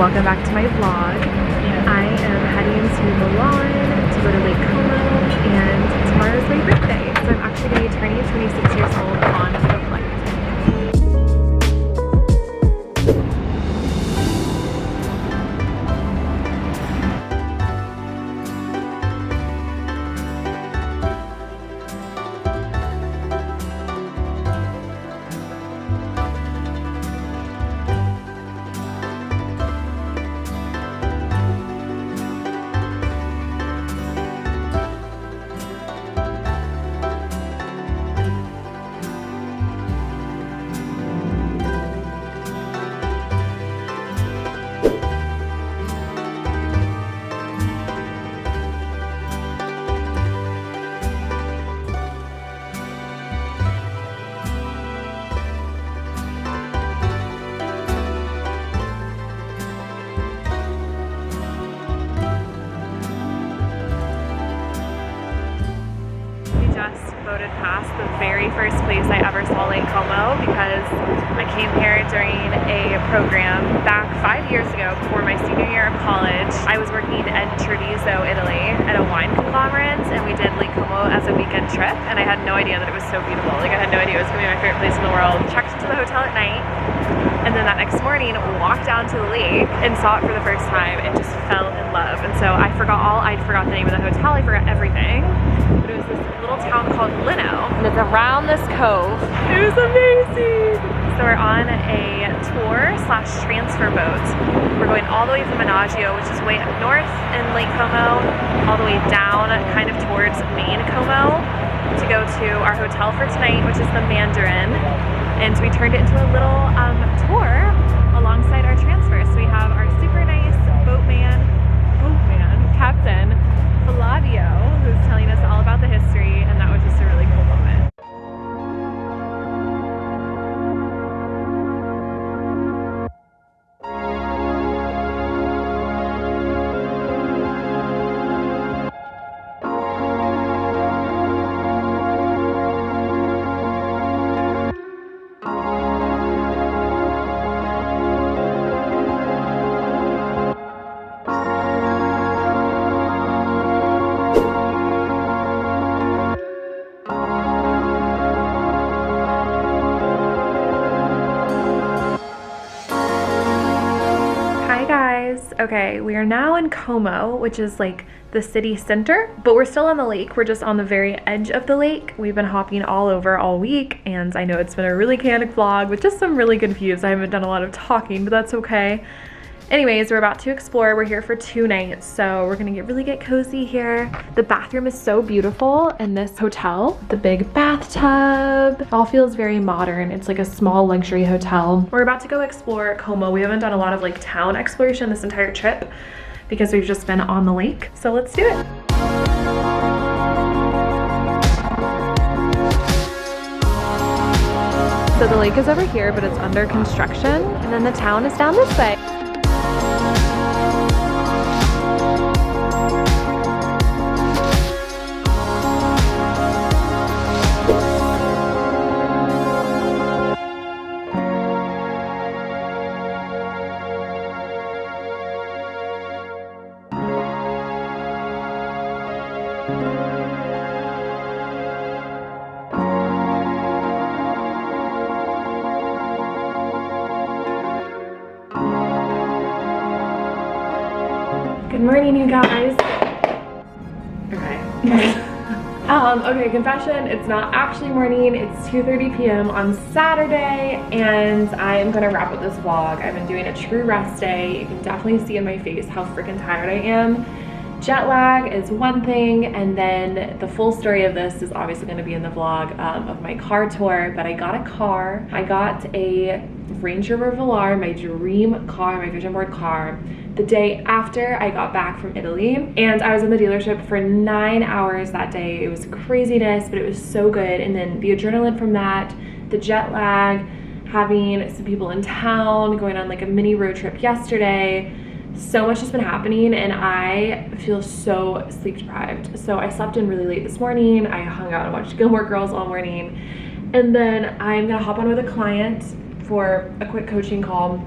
welcome back to my vlog. I am heading to Milan to go to Lake Como, and tomorrow's my birthday, so I'm actually going to be turning 26 years old on the flight. Voted past the very first place I ever saw Lake Como because I came here during a program back 5 years ago before my senior year of college. I was working in Treviso, Italy at a wine conglomerate, and we did Lake Como as a weekend trip, and I had no idea that it was so beautiful. Like, I had no idea it was going to be my favorite place in the world. Checked into the hotel at night, and then that next morning walked down to the lake and saw it for the first time and just fell in love. And so I'd forgot the name of the hotel, I forgot everything. But it was this little town called Lino, and it's around this cove. It was amazing! So we're on a tour/transfer boat. We're going all the way from Menaggio, which is way up north in Lake Como, all the way down kind of towards main Como to go to our hotel for tonight, which is the Mandarin. And we turned it into a little tour alongside our transfer. So we have our super nice boatman, Captain Flavio, who's telling us all about the history, and that was just a really cool moment. Okay, we are now in Como, which is like the city center, but we're still on the lake. We're just on the very edge of the lake. We've been hopping all over all week, and I know it's been a really chaotic vlog with just some really good views. I haven't done a lot of talking, but that's okay. Anyways, we're about to explore. We're here for 2 nights, so we're gonna get cozy here. The bathroom is so beautiful in this hotel. The big bathtub. It all feels very modern. It's like a small luxury hotel. We're about to go explore Como. We haven't done a lot of like town exploration this entire trip because we've just been on the lake. So let's do it. So the lake is over here, but it's under construction, and then the town is down this way. Good morning, you guys. Okay. Okay, confession, it's not actually morning. It's 2:30 p.m. on Saturday, and I am gonna wrap up this vlog. I've been doing a true rest day. You can definitely see in my face how freaking tired I am. Jet lag is one thing, and then the full story of this is obviously gonna be in the vlog of my car tour, but I got a car. I got a Range Rover Velar, my dream car, my vision board car, the day after I got back from Italy, and I was in the dealership for 9 hours that day. It was craziness, but it was so good. And then the adrenaline from that, the jet lag, having some people in town, going on like a mini road trip yesterday. So much has been happening, and I feel so sleep deprived. So I slept in really late this morning. I hung out and watched Gilmore Girls all morning, and then I'm gonna hop on with a client for a quick coaching call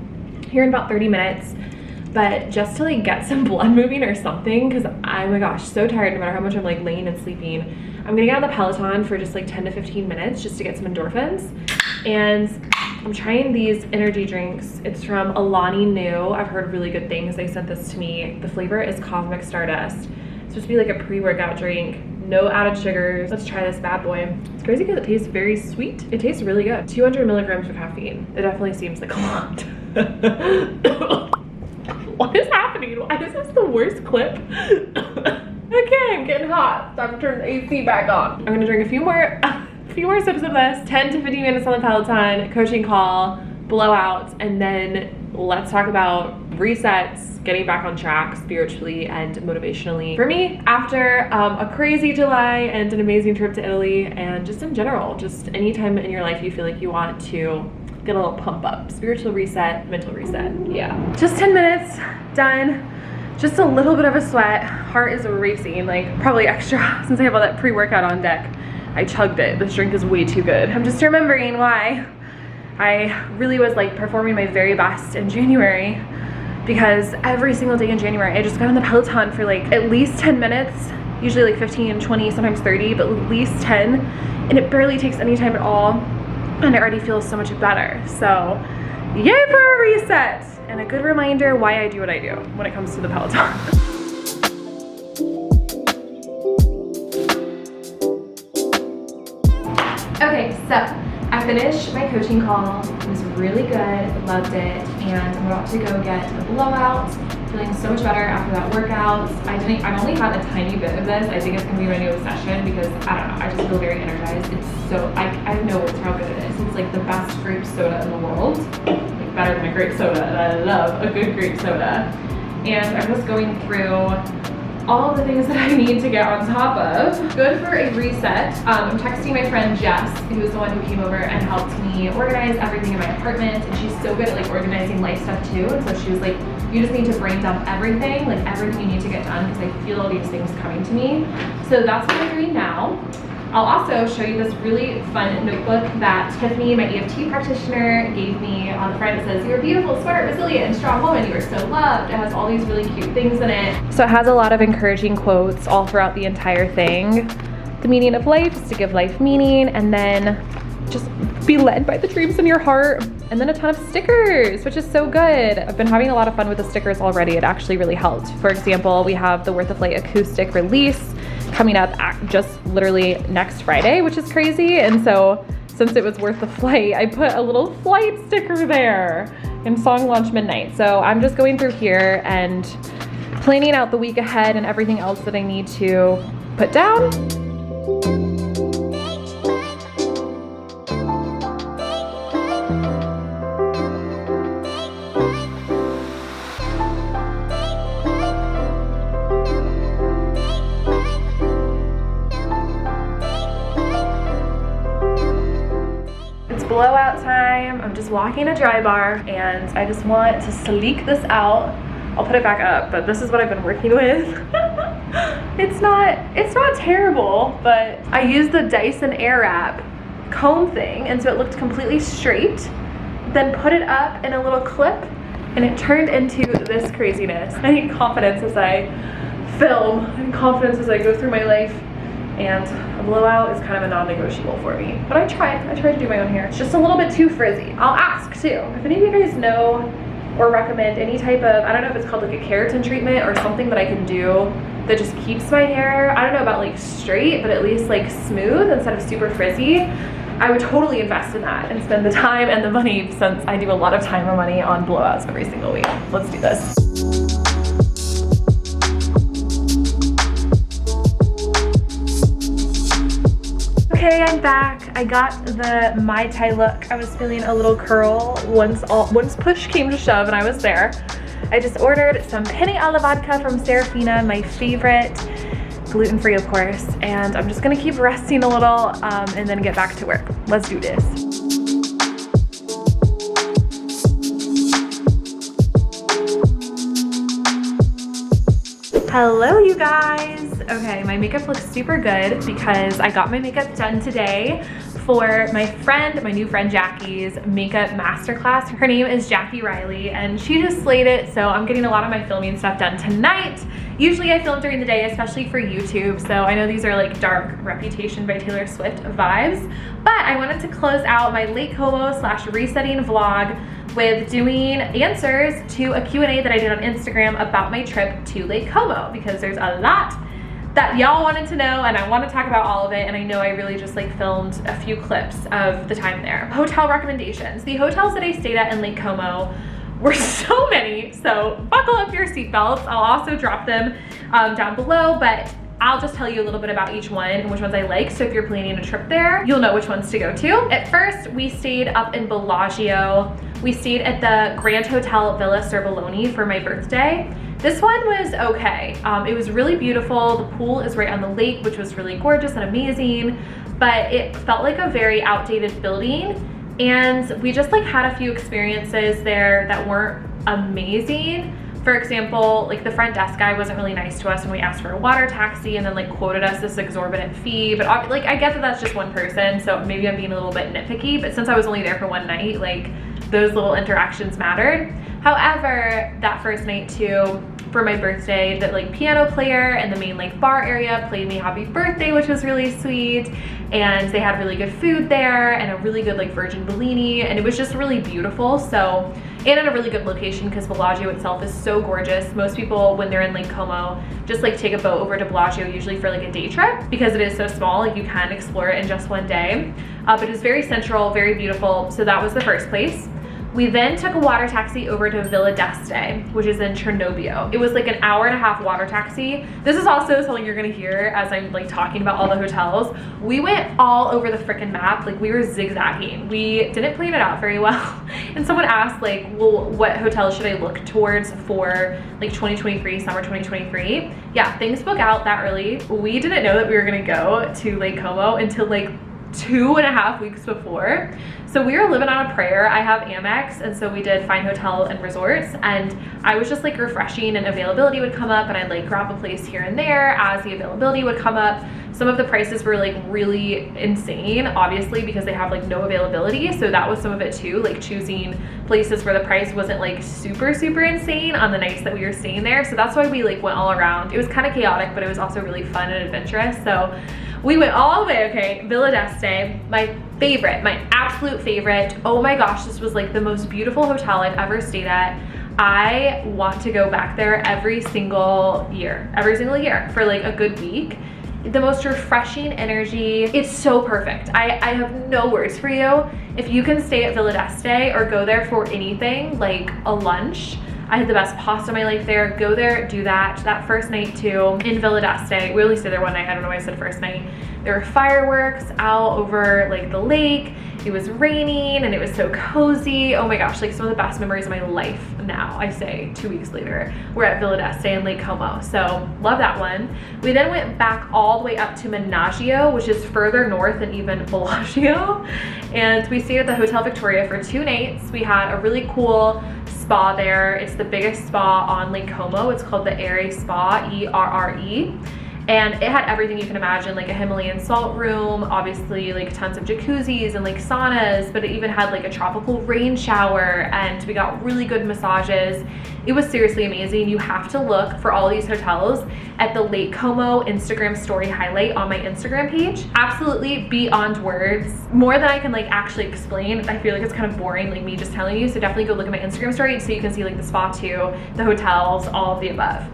here in about 30 minutes. but just to like get some blood moving or something, because oh my gosh, so tired no matter how much I'm like laying and sleeping. I'm gonna get on the Peloton for just like 10 to 15 minutes just to get some endorphins. And I'm trying these energy drinks. It's from Alani Nu. I've heard really good things. They sent this to me. The flavor is Cosmic Stardust. It's supposed to be like a pre-workout drink. No added sugars. Let's try this bad boy. It's crazy because it tastes very sweet. It tastes really good. 200 milligrams of caffeine. It definitely seems like a lot. What is happening? Why is this the worst clip? Okay, I'm getting hot. So I'm gonna turn the AC back on. I'm gonna drink a few more sips of this. 10 to 15 minutes on the Peloton, coaching call, blowouts, and then let's talk about resets, getting back on track spiritually and motivationally. For me, after a crazy July and an amazing trip to Italy, and just in general, just any time in your life you feel like you want to get a little pump up, spiritual reset, mental reset, yeah. Just 10 minutes, done. Just a little bit of a sweat. Heart is racing, like probably extra since I have all that pre-workout on deck. I chugged it. This drink is way too good. I'm just remembering why I really was like performing my very best in January, because every single day in January, I just got on the Peloton for like at least 10 minutes, usually like 15, 20, sometimes 30, but at least 10. And it barely takes any time at all. And it already feels so much better. So yay for a reset. And a good reminder why I do what I do when it comes to the Peloton. Okay, so I finished my coaching call. It was really good, loved it, and I'm about to go get a blowout. Feeling so much better after that workout. I've only had a tiny bit of this. I think it's gonna be my new obsession because I don't know, I just feel very energized. It's so, I have no words for how good it is. It's like the best grape soda in the world. Like better than a grape soda, and I love a good grape soda. And I'm just going through all of the things that I need to get on top of. Good for a reset. I'm texting my friend Jess, who is the one who came over and helped me organize everything in my apartment, and she's so good at like organizing life stuff too. And so she was like, you just need to brain dump everything, like everything you need to get done, because I feel all these things coming to me. So that's what I'm doing now. I'll also show you this really fun notebook that Tiffany, my EFT practitioner, gave me on the front. It says, "You're beautiful, smart, resilient, and strong woman. You are so loved." It has all these really cute things in it. So it has a lot of encouraging quotes all throughout the entire thing. The meaning of life is to give life meaning, and then just be led by the dreams in your heart. And then a ton of stickers, which is so good. I've been having a lot of fun with the stickers already. It actually really helped. For example, we have the Worth the Flight Acoustic release coming up just literally next Friday, which is crazy. And so since it was Worth the Flight, I put a little flight sticker there in Song Launch Midnight. So I'm just going through here and planning out the week ahead and everything else that I need to put down. Blowout time. I'm just walking a dry bar and I just want to sleek this out. I'll put it back up, but this is what I've been working with. It's not terrible, but I used the Dyson Airwrap comb thing, and so it looked completely straight, then put it up in a little clip and it turned into this craziness. I need confidence as I film and confidence as I go through my life. And a blowout is kind of a non-negotiable for me. But I tried to do my own hair. It's just a little bit too frizzy. I'll ask too. If any of you guys know or recommend any type of, I don't know if it's called like a keratin treatment or something that I can do that just keeps my hair, I don't know about like straight, but at least like smooth instead of super frizzy, I would totally invest in that and spend the time and the money, since I do a lot of time and money on blowouts every single week. Let's do this. Okay, I'm back. I got the Mai Tai look. I was feeling a little curl once push came to shove, and I was there. I just ordered some penne alla vodka from Serafina, my favorite, gluten-free of course, and I'm just gonna keep resting a little and then get back to work. Let's do this. Hello, you guys. Okay, my makeup looks super good because I got my makeup done today for my friend, my new friend Jackie's makeup masterclass. Her name is Jackie Riley and she just slayed it, so I'm getting a lot of my filming stuff done tonight. Usually I film during the day, especially for YouTube, so I know these are like dark Reputation by Taylor Swift vibes, but I wanted to close out my Lake Como / resetting vlog with doing answers to a Q&A that I did on Instagram about my trip to Lake Como, because there's a lot that y'all wanted to know and I want to talk about all of it, and I know I really just like filmed a few clips of the time there. Hotel recommendations. The hotels that I stayed at in Lake Como were so many, so buckle up your seatbelts. I'll also drop them down below, but I'll just tell you a little bit about each one and which ones I like, so if you're planning a trip there, you'll know which ones to go to. At first, we stayed up in Bellagio. We stayed at the Grand Hotel Villa Serbelloni for my birthday. This one was okay. It was really beautiful. The pool is right on the lake, which was really gorgeous and amazing, but it felt like a very outdated building, and we just like had a few experiences there that weren't amazing. For example, like the front desk guy wasn't really nice to us when we asked for a water taxi, and then like quoted us this exorbitant fee, but like I get that that's just one person, so maybe I'm being a little bit nitpicky, but since I was only there for one night, like those little interactions mattered. However, that first night too, for my birthday, the like piano player in the main like bar area played me happy birthday, which was really sweet, and they had really good food there and a really good like virgin Bellini, and it was just really beautiful. So, and in a really good location, because Bellagio itself is so gorgeous. Most people, when they're in Lake Como, just like take a boat over to Bellagio, usually for like a day trip, because it is so small, like you can explore it in just one day. But it's very central, very beautiful. So that was the first place. We then took a water taxi over to Villa d'Este, which is in Cernobbio. It was like an hour-and-a-half water taxi. This is also something you're gonna hear as I'm like talking about all the hotels. We went all over the freaking map, like we were zigzagging. We didn't plan it out very well. And someone asked like, well, what hotel should I look towards for like 2023, summer 2023? Yeah, things book out that early. We didn't know that we were gonna go to Lake Como until like 2.5 weeks before. So we were living on a prayer. I have Amex, and so we did Fine Hotel and Resorts, and I was just like refreshing, and availability would come up, and I'd like grab a place here and there as the availability would come up. Some of the prices were like really insane, obviously, because they have like no availability. So that was some of it too, like choosing places where the price wasn't like super insane on the nights that we were staying there. So that's why we like went all around. It was kind of chaotic, but it was also really fun and adventurous. So we went all the way, okay, Villa d'Este, my favorite, my absolute favorite. Oh my gosh, this was like the most beautiful hotel I've ever stayed at. I want to go back there every single year for like a good week. The most refreshing energy. It's so perfect. I have no words for you. If you can stay at Villa d'Este or go there for anything, like a lunch, I had the best pasta of my life there. Go there, do that. That first night too, in Villa d'Este, we only stayed there one night. I don't know why I said first night. There were fireworks out over like the lake. It was raining and it was so cozy. Oh my gosh, like some of the best memories of my life now, I say 2 weeks later. We're at Villa d'Este in Lake Como, so love that one. We then went back all the way up to Managio, which is further north than even Bellagio, and we stayed at the Hotel Victoria for 2 nights. We had a really cool spa there. It's the biggest spa on Lake Como. It's called the Erre Spa, E-R-R-E. And it had everything you can imagine, like a Himalayan salt room, obviously like tons of jacuzzis and like saunas, but it even had like a tropical rain shower, and we got really good massages. It was seriously amazing. You have to look for all these hotels at the Lake Como Instagram story highlight on my Instagram page. Absolutely beyond words. More than I can like actually explain. I feel like it's kind of boring, like me just telling you, so definitely go look at my Instagram story so you can see like the spa too, the hotels, all of the above.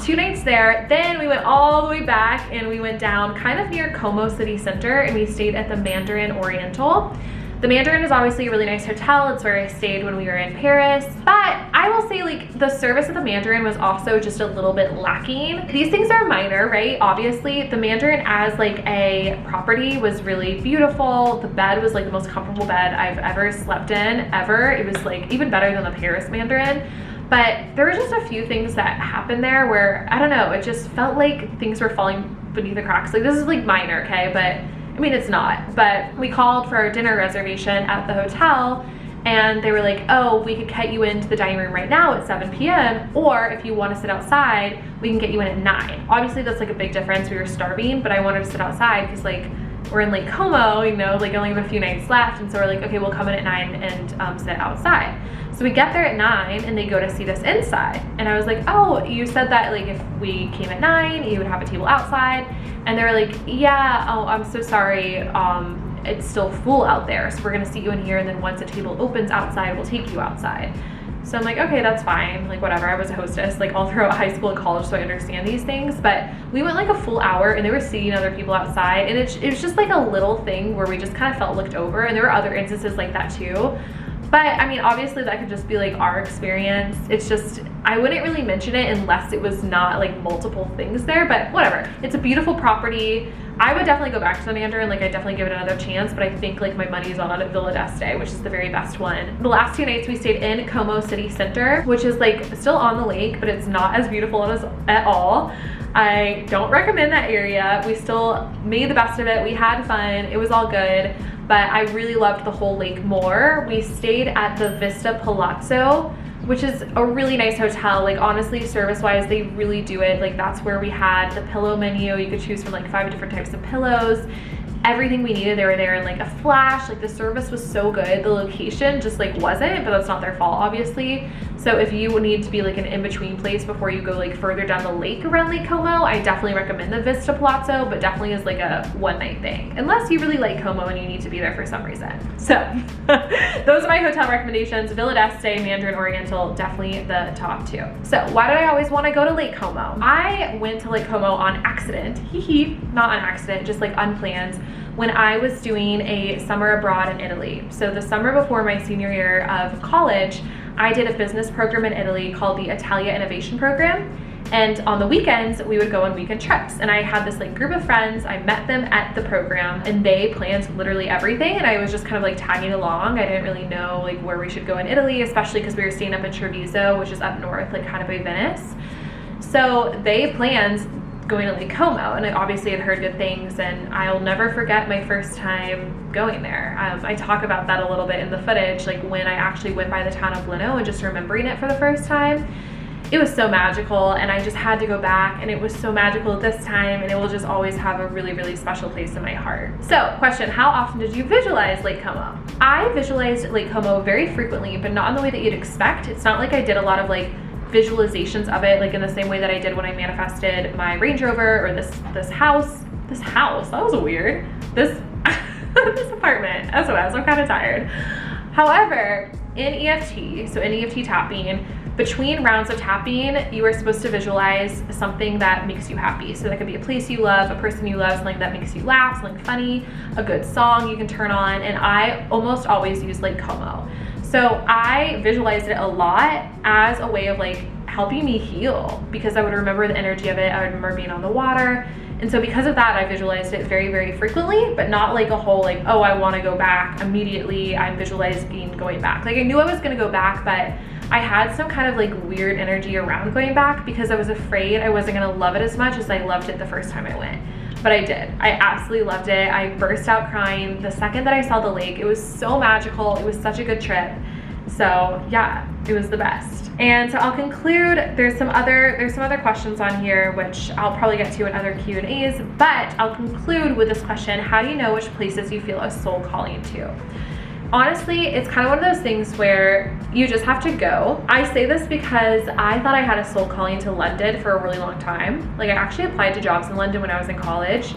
2 nights there. Then we went all the way back and we went down kind of near Como City Center, and we stayed at the Mandarin Oriental. The Mandarin is obviously a really nice hotel. It's where I stayed when we were in Paris, but I will say like the service at the Mandarin was also just a little bit lacking. These things are minor, right? Obviously the Mandarin as like a property was really beautiful. The bed was like the most comfortable bed I've ever slept in ever. It was like even better than the Paris Mandarin. But there were just a few things that happened there where, I don't know, it just felt like things were falling beneath the cracks. Like this is like minor, okay? But I mean, it's not. But we called for our dinner reservation at the hotel, and they were like, oh, we could get you into the dining room right now at 7 p.m. Or if you want to sit outside, we can get you in at 9. Obviously that's like a big difference. We were starving, but I wanted to sit outside because like we're in Lake Como, you know, like only have a few nights left. And so we're like, okay, we'll come in at 9 and sit outside. So we get there at 9 and they go to seat us inside. And I was like, oh, you said that like if we came at 9, you would have a table outside. And they were like, yeah, oh, I'm so sorry. It's still full out there. So we're gonna seat you in here. And then once the table opens outside, we'll take you outside. So I'm like, okay, that's fine. Like whatever, I was a hostess like all throughout high school and college, so I understand these things. But we went like a full hour and they were seating other people outside. And it was just like a little thing where we just kind of felt looked over. And there were other instances like that too. But I mean, obviously that could just be like our experience. It's just, I wouldn't really mention it unless it was not like multiple things there, but whatever. It's a beautiful property. I would definitely go back to the Mandarin, like I definitely give it another chance, but I think like my money's on at Villa d'Este, which is the very best one. The last 2 nights we stayed in Como City Center, which is like still on the lake, but it's not as beautiful as at all. I don't recommend that area. We still made the best of it. We had fun. It was all good, but I really loved the whole lake more. We stayed at the Vista Palazzo, which is a really nice hotel. Like honestly, service-wise, they really do it. Like that's where we had the pillow menu. You could choose from like 5 different types of pillows. Everything we needed, they were there in like a flash. Like the service was so good. The location just like wasn't, but that's not their fault, obviously. So if you need to be like an in-between place before you go like further down the lake around Lake Como, I definitely recommend the Vista Palazzo, but definitely is like a one-night thing, unless you really like Como and you need to be there for some reason. So those are my hotel recommendations. Villa d'Este, Mandarin Oriental, definitely the top 2. So why did I always want to go to Lake Como? I went to Lake Como on accident, not on accident, just like unplanned, when I was doing a summer abroad in Italy. So the summer before my senior year of college, I did a business program in Italy called the Italia Innovation Program. And on the weekends, we would go on weekend trips. And I had this like group of friends, I met them at the program and they planned literally everything. And I was just kind of like tagging along. I didn't really know like where we should go in Italy, especially because we were staying up in Treviso, which is up north, like kind of by Venice. So they planned going to Lake Como, and I obviously had heard good things, and I'll never forget my first time going there. I talk about that a little bit in the footage, like when I actually went by the town of Leno and just remembering it for the first time. It was so magical, and I just had to go back, and it was so magical this time, and it will just always have a really, really special place in my heart. So, question, how often did you visualize Lake Como? I visualized Lake Como very frequently, but not in the way that you'd expect. It's not like I did a lot of like visualizations of it like in the same way that I did when I manifested my Range Rover or this house, that was weird, this apartment, SOS, I'm kind of tired. However, in EFT, so in EFT tapping, between rounds of tapping, you are supposed to visualize something that makes you happy. So that could be a place you love, a person you love, something that makes you laugh, something funny, a good song you can turn on, and I almost always use Lake Como. So I visualized it a lot as a way of like helping me heal, because I would remember the energy of it. I would remember being on the water. And so because of that, I visualized it very, very frequently, but not like a whole like, oh, I want to go back immediately. I'm visualizing going back. Like I knew I was going to go back, but I had some kind of like weird energy around going back because I was afraid I wasn't going to love it as much as I loved it the first time I went. But I did. I absolutely loved it. I burst out crying the second that I saw the lake. It was so magical. It was such a good trip. So yeah, it was the best. And so I'll conclude, there's some other questions on here, which I'll probably get to in other Q&As, but I'll conclude with this question: how do you know which places you feel a soul calling to? Honestly, it's kind of one of those things where you just have to go. I say this because I thought I had a soul calling to London for a really long time. Like I actually applied to jobs in London when I was in college.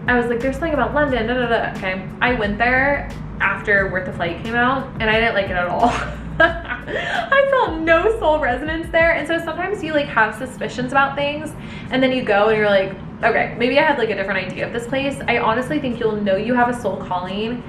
I was like, there's something about London, da da da. Okay, I went there after Worth the Flight came out and I didn't like it at all. I felt no soul resonance there. And so sometimes you like have suspicions about things and then you go and you're like, okay, maybe I had like a different idea of this place. I honestly think you'll know you have a soul calling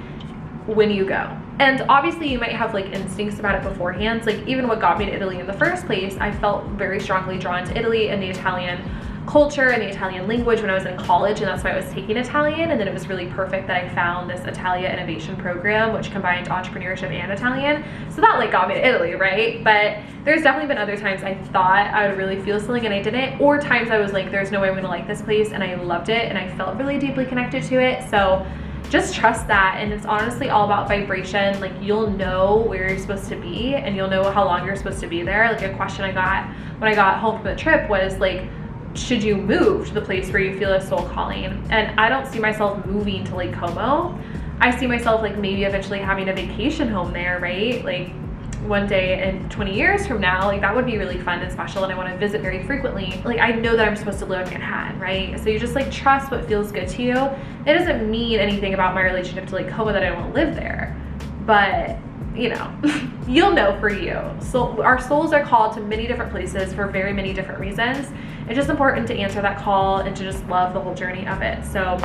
when you go. And obviously you might have like instincts about it beforehand. Like even what got me to Italy in the first place, I felt very strongly drawn to Italy and the Italian culture and the Italian language when I was in college, and that's why I was taking Italian. And then it was really perfect that I found this Italia Innovation Program, which combined entrepreneurship and Italian. So that like got me to Italy, right? But there's definitely been other times I thought I would really feel something and I didn't, or times I was like, there's no way I'm gonna like this place, and I loved it and I felt really deeply connected to it. So just trust that, and it's honestly all about vibration. Like you'll know where you're supposed to be and you'll know how long you're supposed to be there. Like a question I got when I got home from the trip was like, should you move to the place where you feel a soul calling? And I don't see myself moving to Lake Como. I see myself like maybe eventually having a vacation home there, right? Like one day in 20 years from now, like that would be really fun and special, and I want to visit very frequently. Like I know that I'm supposed to live in Manhattan, right? So you just like trust what feels good to you. It doesn't mean anything about my relationship to Lake Como that I don't want to live there, but you know, you'll know for you. So our souls are called to many different places for very many different reasons. It's just important to answer that call and to just love the whole journey of it. So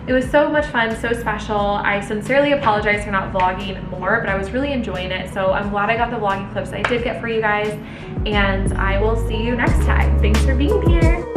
it was so much fun, so special. I sincerely apologize for not vlogging more, but I was really enjoying it. So I'm glad I got the vlogging clips I did get for you guys, and I will see you next time. Thanks for being here.